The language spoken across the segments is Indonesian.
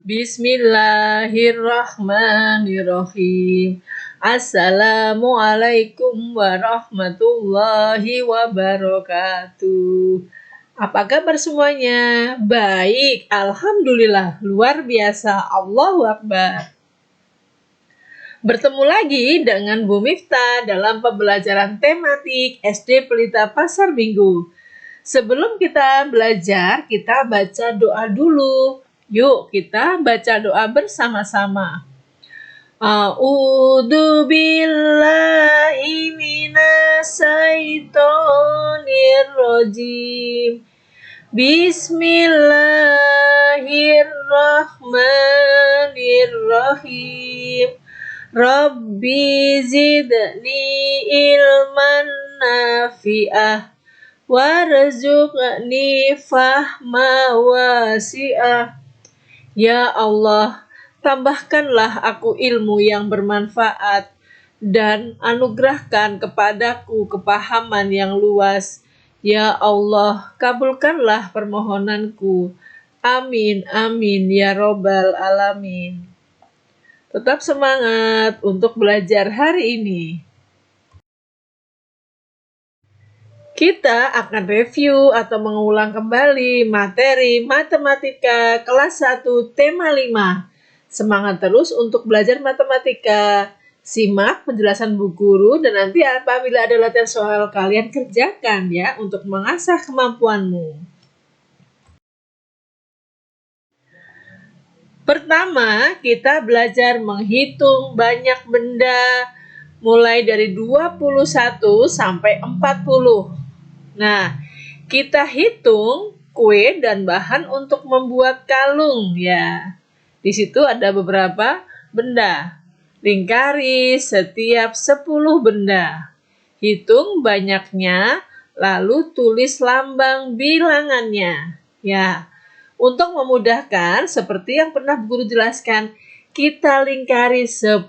Bismillahirrahmanirrahim. Assalamualaikum warahmatullahi wabarakatuh. Apa kabar semuanya? Baik, alhamdulillah, luar biasa. Allahu Akbar. Bertemu lagi dengan Bu Miftah dalam pembelajaran tematik SD Pelita Pasar Minggu. Sebelum kita belajar, kita baca doa dulu. Yuk, kita baca doa bersama-sama. A'udzu billahi minasyaitonir rajim. Bismillahirrahmanirrahim. Rabbi zidni ilman nafi'ah warzuqni fahma wasi'ah. Ya Allah, tambahkanlah aku ilmu yang bermanfaat dan anugerahkan kepadaku kepahaman yang luas. Ya Allah, kabulkanlah permohonanku. Amin, amin, ya Robbal Alamin. Tetap semangat untuk belajar hari ini. Kita akan review atau mengulang kembali materi matematika kelas 1 tema 5. Semangat terus untuk belajar matematika. Simak penjelasan Bu Guru dan nanti apabila ada latihan soal kalian kerjakan ya untuk mengasah kemampuanmu. Pertama, kita belajar menghitung banyak benda mulai dari 21 sampai 40. Nah, kita hitung kue dan bahan untuk membuat kalung ya. Di situ ada beberapa benda. Lingkari setiap 10 benda. Hitung banyaknya, lalu tulis lambang bilangannya. Ya. Untuk memudahkan, seperti yang pernah Bu Guru jelaskan, kita lingkari 10-10.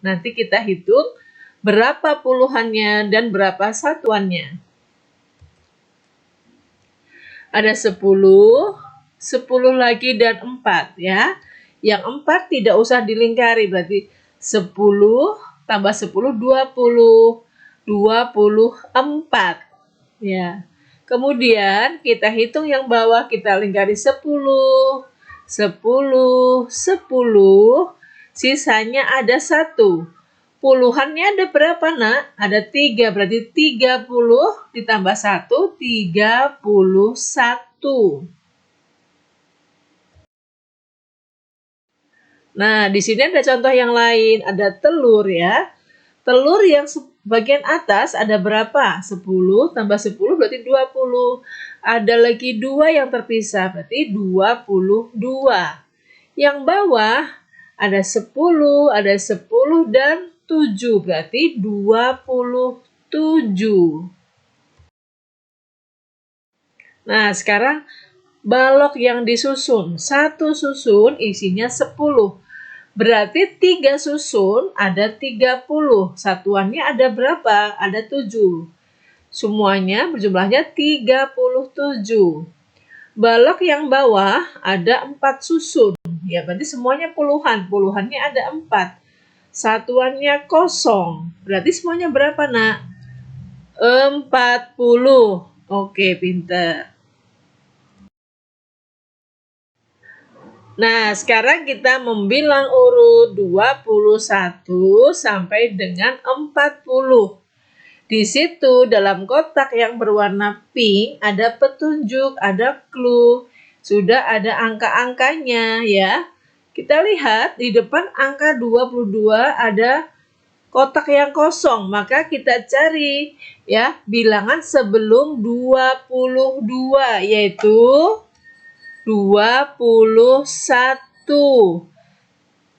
Nanti kita hitung berapa puluhannya dan berapa satuannya. Ada 10, 10 lagi dan 4 ya. Yang 4 tidak usah dilingkari, berarti 10 tambah 10, 20. 24. Ya. Kemudian kita hitung yang bawah, kita lingkari 10, 10, 10, sisanya ada 1. Puluhannya ada berapa nak? Ada 3, berarti 30 ditambah 1, 31. Nah, di sini ada contoh yang lain, ada telur ya. Telur yang bagian atas ada berapa? 10 tambah 10 berarti 20. Ada lagi 2 yang terpisah, berarti 22. Yang bawah ada 10, ada 10 dan 7, berarti 27. Nah, sekarang balok yang disusun. Satu susun isinya 10. Berarti 3 susun ada 30. Satuannya ada berapa? Ada 7. Semuanya berjumlahnya 37. Balok yang bawah ada 4 susun. Ya, berarti semuanya puluhan. Puluhannya ada 4. Satuannya kosong. Berarti semuanya berapa, nak? 40. Oke, pintar. Nah, sekarang kita membilang urut 21 sampai dengan 40. Di situ dalam kotak yang berwarna pink ada petunjuk, ada clue. Sudah ada angka-angkanya ya. Kita lihat di depan angka 22 ada kotak yang kosong, maka kita cari ya bilangan sebelum 22 yaitu 21.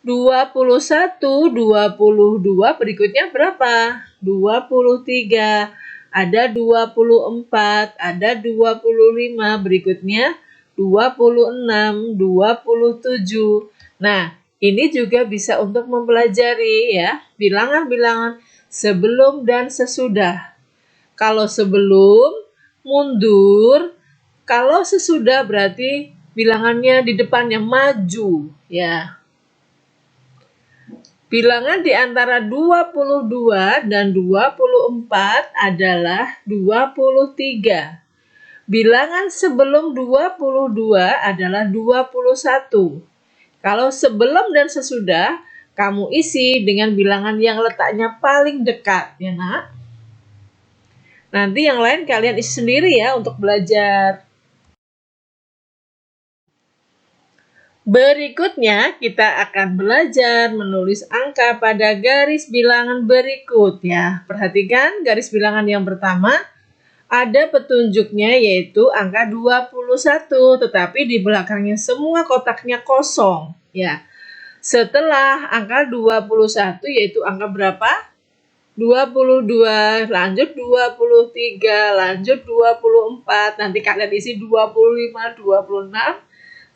22 berikutnya berapa? 23. Ada 24, ada 25, berikutnya 26, 27. Nah, ini juga bisa untuk mempelajari ya, bilangan-bilangan sebelum dan sesudah. Kalau sebelum, mundur. Kalau sesudah berarti bilangannya di depannya maju, ya. Bilangan di antara 22 dan 24 adalah 23. Bilangan sebelum 22 adalah 21. Kalau sebelum dan sesudah, kamu isi dengan bilangan yang letaknya paling dekat, ya nak. Nanti yang lain kalian isi sendiri ya untuk belajar. Berikutnya kita akan belajar menulis angka pada garis bilangan berikut ya. Perhatikan garis bilangan yang pertama ada petunjuknya yaitu angka 21, tetapi di belakangnya semua kotaknya kosong ya. Setelah angka 21 yaitu angka berapa? 22, lanjut 23, lanjut 24, nanti kalian isi 25, 26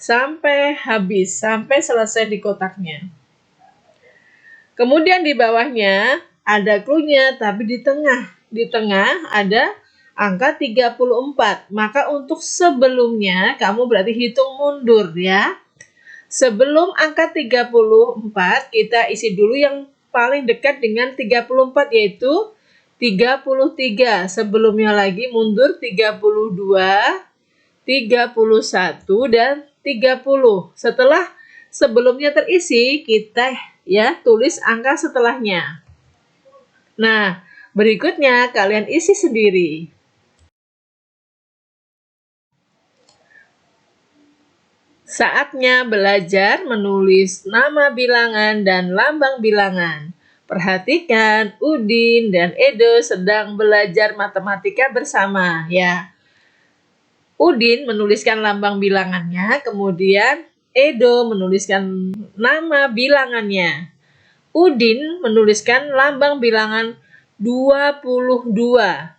sampai habis, sampai selesai di kotaknya. Kemudian di bawahnya ada clue-nya, tapi di tengah ada angka 34. Maka untuk sebelumnya kamu berarti hitung mundur ya. Sebelum angka 34 kita isi dulu yang paling dekat dengan 34 yaitu 33. Sebelumnya lagi mundur 32, 31 dan 30. Setelah sebelumnya terisi, kita ya tulis angka setelahnya. Nah, berikutnya kalian isi sendiri. Saatnya belajar menulis nama bilangan dan lambang bilangan. Perhatikan, Udin dan Edo sedang belajar matematika bersama ya. Udin menuliskan lambang bilangannya, kemudian Edo menuliskan nama bilangannya. Udin menuliskan lambang bilangan 22.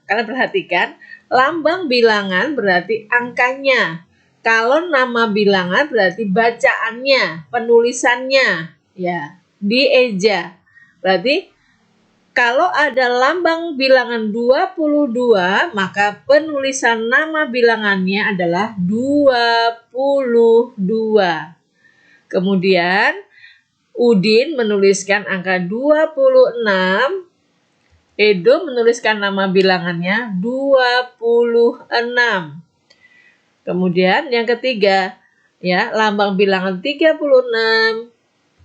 Kalian perhatikan, lambang bilangan berarti angkanya. Kalau nama bilangan berarti bacaannya, penulisannya, ya, dieja. Berarti kalau ada lambang bilangan 22, maka penulisan nama bilangannya adalah 22. Kemudian Udin menuliskan angka 26, Edo menuliskan nama bilangannya 26. Kemudian yang ketiga, ya, lambang bilangan 36.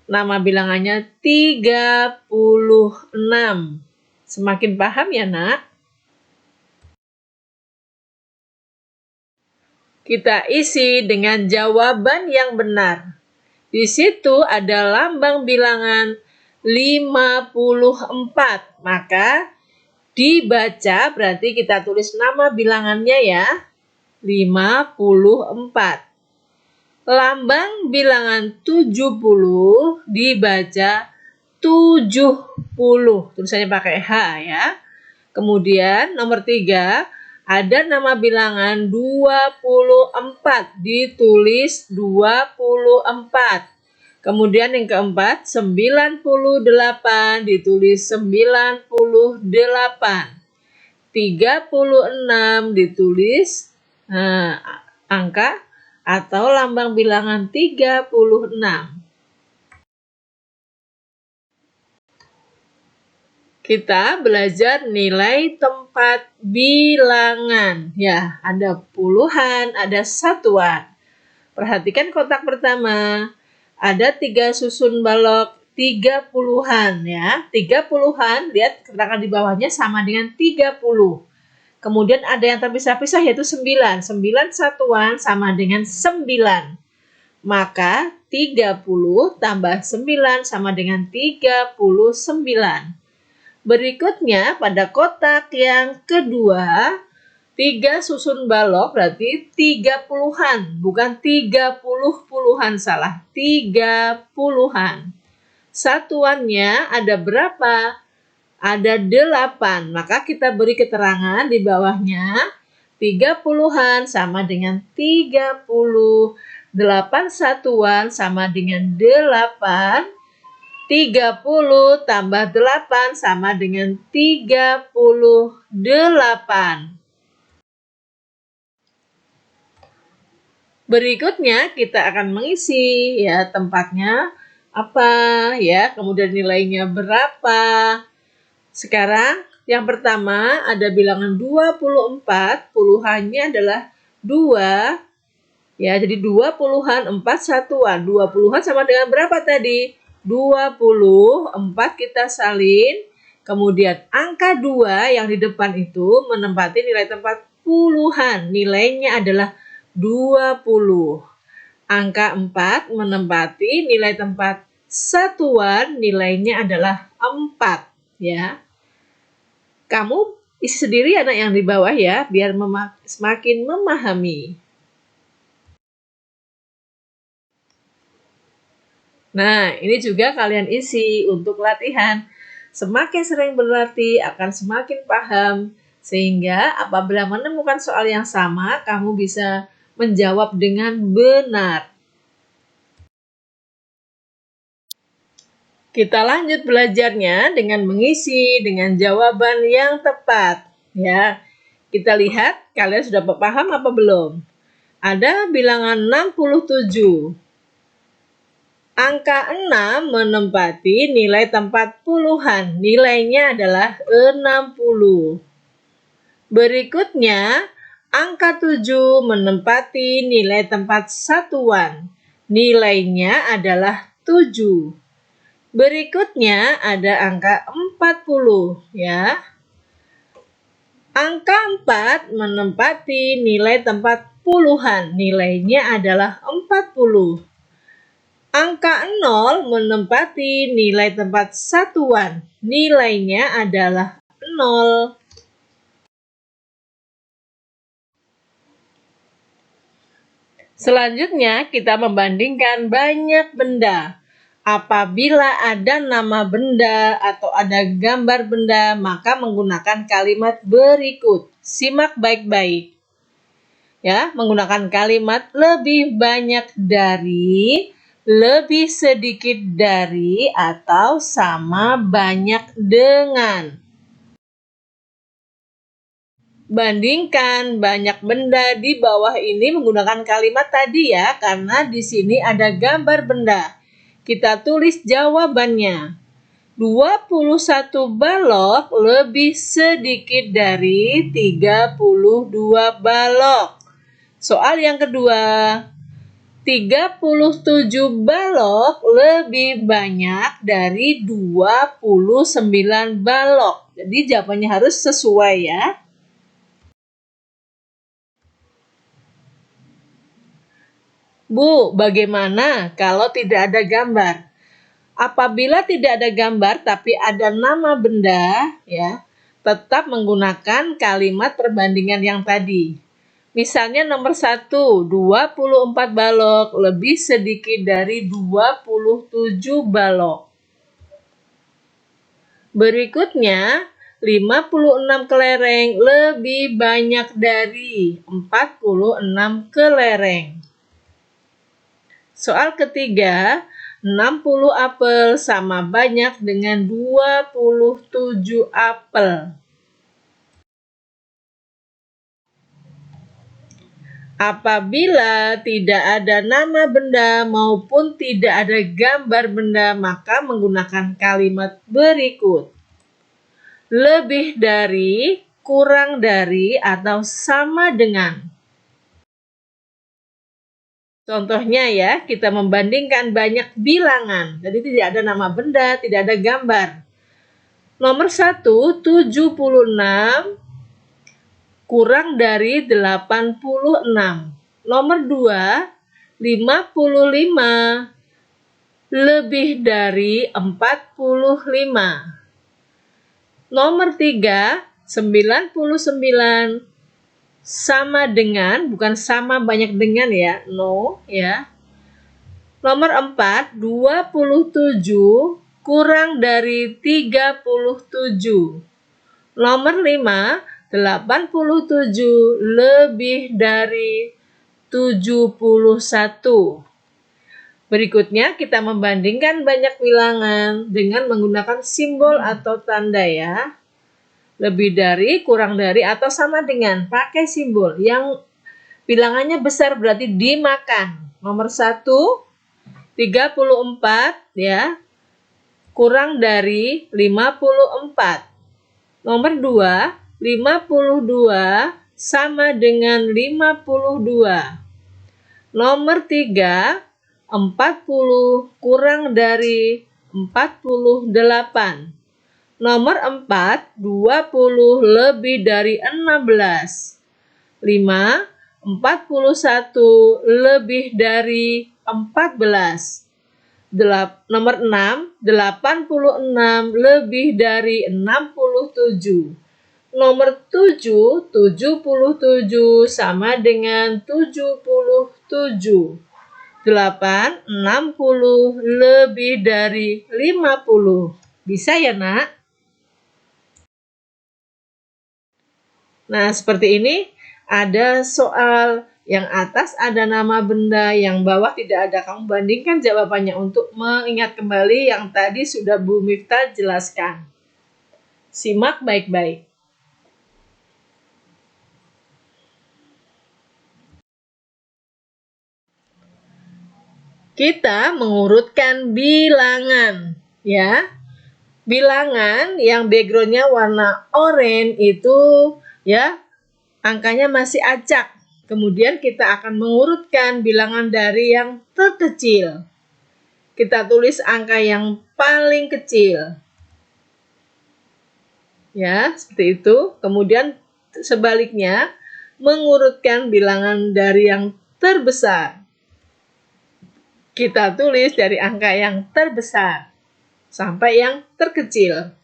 Nama bilangannya 36. Semakin paham ya, nak? Kita isi dengan jawaban yang benar. Di situ ada lambang bilangan 54. Maka dibaca berarti kita tulis nama bilangannya ya. 54. Lambang bilangan 70 dibaca 70. Tulisannya pakai H ya. Kemudian nomor 3 ada nama bilangan 24 ditulis 24. Kemudian yang keempat 98 ditulis 98. 36 ditulis angka atau lambang bilangan 36. Kita belajar nilai tempat bilangan. Ya, ada puluhan, ada satuan. Perhatikan kotak pertama. Ada 3 susun balok 30-an ya. 30-an, lihat keterangan di bawahnya sama dengan 30. Kemudian ada yang terpisah-pisah yaitu 9. 9 satuan sama dengan 9. Maka 30 tambah 9 sama dengan 39. Berikutnya pada kotak yang kedua, 3 susun balok berarti 30-an, bukan 30-puluhan, salah, 30-an. Satuannya ada berapa? Ada 8, maka kita beri keterangan di bawahnya 30-an sama dengan 30, 8 satuan sama dengan 8, 30 tambah 8 sama dengan 38. Berikutnya kita akan mengisi ya tempatnya apa ya, kemudian nilainya berapa. Sekarang yang pertama ada bilangan 24, puluhannya adalah 2. Ya, jadi 2 puluhan, 4 satuan. 2 puluhan sama dengan berapa tadi? 20, 4 kita salin. Kemudian angka 2 yang di depan itu menempati nilai tempat puluhan. Nilainya adalah 20. Angka 4 menempati nilai tempat satuan, nilainya adalah 4. Ya. Kamu isi sendiri anak yang di bawah ya, biar semakin memahami. Nah, ini juga kalian isi untuk latihan. Semakin sering berlatih akan semakin paham, sehingga apabila menemukan soal yang sama, kamu bisa menjawab dengan benar. Kita lanjut belajarnya dengan mengisi dengan jawaban yang tepat. Ya, kita lihat kalian sudah paham apa belum? Ada bilangan 67. Angka 6 menempati nilai tempat puluhan. Nilainya adalah 60. Berikutnya, angka 7 menempati nilai tempat satuan. Nilainya adalah 7. Berikutnya ada angka 40 ya. Angka 4 menempati nilai tempat puluhan. Nilainya adalah 40. Angka 0 menempati nilai tempat satuan. Nilainya adalah 0. Selanjutnya kita membandingkan banyak benda. Apabila ada nama benda atau ada gambar benda, maka menggunakan kalimat berikut. Simak baik-baik. Ya, menggunakan kalimat lebih banyak dari, lebih sedikit dari, atau sama banyak dengan. Bandingkan banyak benda di bawah ini menggunakan kalimat tadi ya, karena di sini ada gambar benda. Kita tulis jawabannya. 21 balok lebih sedikit dari 32 balok. Soal yang kedua, 37 balok lebih banyak dari 29 balok. Jadi jawabannya harus sesuai ya. Bu, bagaimana kalau tidak ada gambar? Apabila tidak ada gambar tapi ada nama benda, ya, tetap menggunakan kalimat perbandingan yang tadi. Misalnya nomor 1, 24 balok lebih sedikit dari 27 balok. Berikutnya, 56 kelereng lebih banyak dari 46 kelereng. Soal ketiga, 60 apel sama banyak dengan 27 apel. Apabila tidak ada nama benda maupun tidak ada gambar benda, maka menggunakan kalimat berikut. Lebih dari, kurang dari, atau sama dengan. Contohnya ya, kita membandingkan banyak bilangan. Jadi tidak ada nama benda, tidak ada gambar. Nomor 1, 76 kurang dari 86. Nomor 2, 55 lebih dari 45. Nomor 3, 99 sama dengan, bukan sama banyak dengan ya, no ya. Nomor 4, 27 kurang dari 37. Nomor 5, 87 lebih dari 71. Berikutnya kita membandingkan banyak bilangan dengan menggunakan simbol atau tanda ya. Lebih dari, kurang dari, atau sama dengan, pakai simbol. Yang Bilangannya besar berarti dimakan. Nomor 1, 34 ya, kurang dari 54. Nomor 2, 52 sama dengan 52. Nomor 3, 40 kurang dari 48. Nomor 4, 20 lebih dari 16. 5, 41 lebih dari 14. Nomor 6, 86 lebih dari 67. Nomor 7, 77 sama dengan 77. 8, 60 lebih dari 50. Bisa ya, Nak? Nah, seperti ini ada soal yang atas ada nama benda, yang bawah tidak ada. Kamu bandingkan jawabannya untuk mengingat kembali yang tadi sudah Bu Miftah jelaskan. Simak baik-baik. Kita mengurutkan bilangan, ya. Bilangan yang backgroundnya warna oranye itu, ya, angkanya masih acak. Kemudian kita akan mengurutkan bilangan dari yang terkecil. Kita tulis angka yang paling kecil. Ya, seperti itu. Kemudian sebaliknya, mengurutkan bilangan dari yang terbesar. Kita tulis dari angka yang terbesar sampai yang terkecil.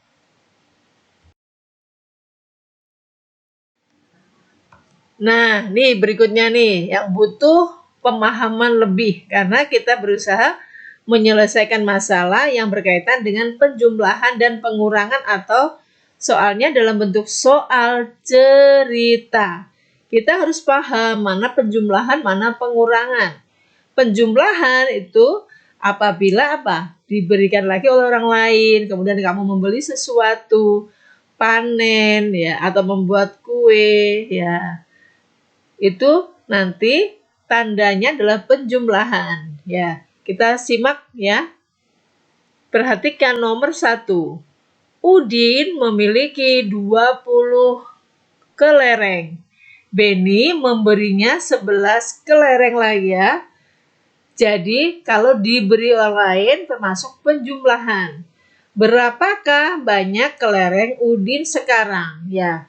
Nah, nih berikutnya nih yang butuh pemahaman lebih karena kita berusaha menyelesaikan masalah yang berkaitan dengan penjumlahan dan pengurangan atau soalnya dalam bentuk soal cerita. Kita harus paham mana penjumlahan, mana pengurangan. Penjumlahan itu apabila diberikan lagi oleh orang lain, kemudian kamu membeli sesuatu, panen ya atau membuat kue ya. Itu nanti tandanya adalah penjumlahan ya. Kita simak ya. Perhatikan nomor 1. Udin memiliki 20 kelereng. Beni memberinya 11 kelereng lagi ya. Jadi kalau diberi orang lain termasuk penjumlahan. Berapakah banyak kelereng Udin sekarang? Ya,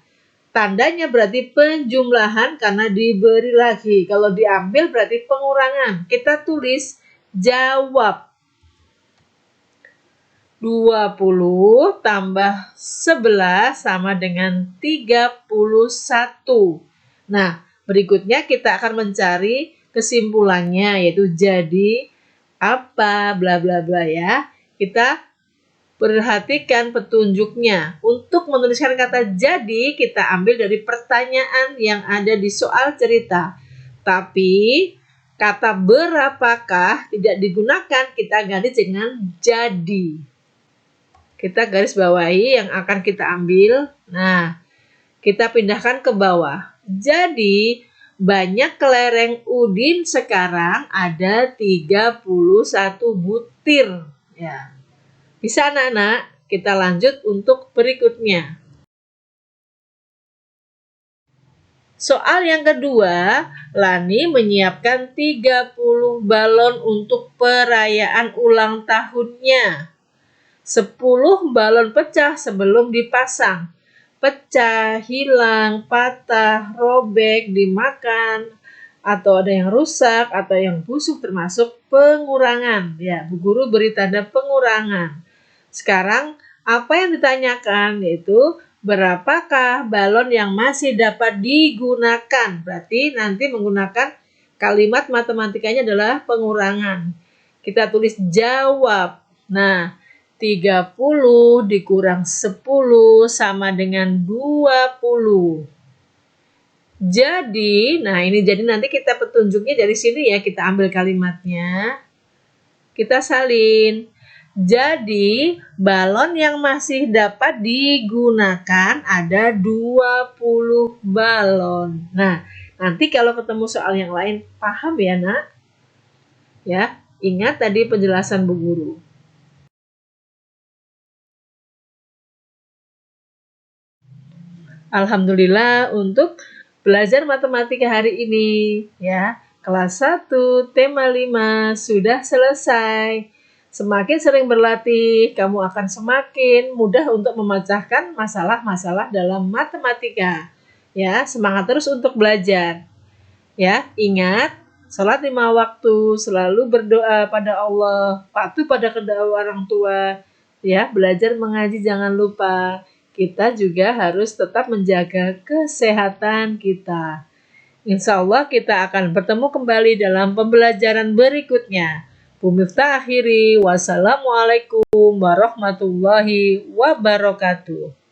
tandanya berarti penjumlahan karena diberi lagi. Kalau diambil berarti pengurangan. Kita tulis jawab. 20 tambah 11 sama dengan 31. Nah, berikutnya kita akan mencari kesimpulannya, yaitu jadi apa bla bla bla ya. Kita perhatikan petunjuknya. Untuk menuliskan kata jadi, kita ambil dari pertanyaan yang ada di soal cerita. Tapi kata berapakah tidak digunakan, kita ganti dengan jadi. Kita garis bawahi yang akan kita ambil. Nah, kita pindahkan ke bawah. Jadi, banyak kelereng Udin sekarang ada 31 butir. Ya. Bisa anak-anak? Kita lanjut untuk berikutnya. Soal yang kedua, Lani menyiapkan 30 balon untuk perayaan ulang tahunnya. 10 balon pecah sebelum dipasang. Pecah, hilang, patah, robek, dimakan, atau ada yang rusak, atau yang busuk termasuk pengurangan. Ya, Bu Guru beri tanda pengurangan. Sekarang, apa yang ditanyakan yaitu berapakah balon yang masih dapat digunakan? Berarti nanti menggunakan kalimat matematikanya adalah pengurangan. Kita tulis jawab. Nah, 30 dikurang 10 sama dengan 20. Jadi, nah ini jadi nanti kita petunjuknya dari sini ya, kita ambil kalimatnya. Kita salin. Jadi, balon yang masih dapat digunakan ada 20 balon. Nah, Nanti kalau ketemu soal yang lain, paham ya nak? Ya, ingat tadi penjelasan Bu Guru. Alhamdulillah untuk belajar matematika hari ini ya. Kelas 1 tema 5 sudah selesai. Semakin sering berlatih, kamu akan semakin mudah untuk memecahkan masalah-masalah dalam matematika. Ya, semangat terus untuk belajar. Ya, ingat, salat 5 waktu, selalu berdoa pada Allah, patuh pada kedua orang tua. Ya, belajar mengaji jangan lupa. Kita juga harus tetap menjaga kesehatan kita. Insya Allah kita akan bertemu kembali dalam pembelajaran berikutnya. Bu Miftah akhiri, wassalamualaikum warahmatullahi wabarakatuh.